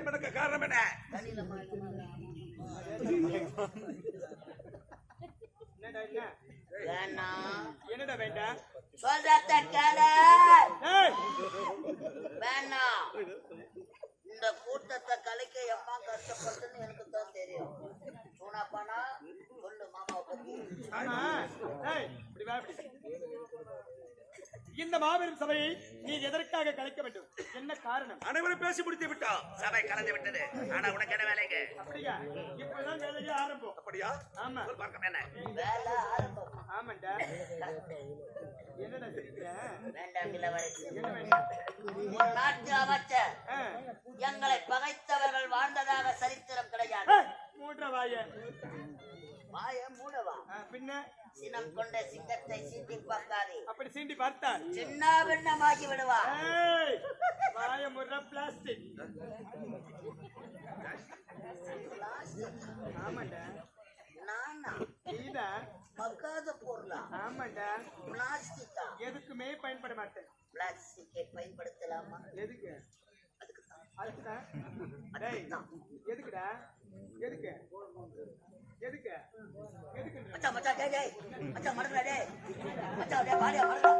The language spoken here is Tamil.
நடக்க காரணம் என்ன? என்னடா வேண்டாம் சொல்றத கேளு. வேணாம். இந்த கூட்டத்தை கலைக்க எம்மா கஷ்டப்பட்டுன்னு எனக்கு தான் தெரியும். சூனாப்பானா சொல்லு மாமாவை பத்தி. இந்த மாபெரும் சபையை நீ எதற்காக கலைக்க வேண்டும்? என்ன காரணம்? அனைவரும் பேசி முடித்து விட்டோம். சபை கலந்து விட்டது. ஆனா உனக்கு என்ன வேலைங்க? அப்படியா? இப்பதான் வேலையே ஆரம்பம். அப்படியா? ஆமா. பார்க்க என்ன வேலை ஆரம்பம்? ஆமாண்டா. என்னடா சிரிக்கிற? வேண்டாம் இளவரசி. என்ன வேண்டாம்? ஒரு நாட்டு அமைச்சர் எங்களை பகைத்தவர்கள் வாழ்ந்ததாக சரித்திரம் கிடையாது. மூன்ற வாய வாய மூடவா? பின்ன சினம் கொண்ட சிங்கத்தை சீண்டி பார்க்காதே. அப்படி சீண்டி பார்த்தால் சின்ன பின்னமாகி விடுவா. வாய முற பிளாஸ்டிக். ஆமாண்டா. நானா? நீதா மக்காத பொருளா? ஆமாண்டா. பிளாஸ்டிக்கா? எதுக்குமே பயன்பட மாட்டேன். பிளாஸ்டிக்கை பயன்படுத்தலாமா? எதுக்கு? அதுக்குதான். எதுக்குடா? எதுக்கு? எதுக்கு? எதுக்கு? மச்சான் மச்சான் டேய் டேய் மச்சான் மறந்துடா டேய் மச்சான் டேய் பாடியா மறந்துடா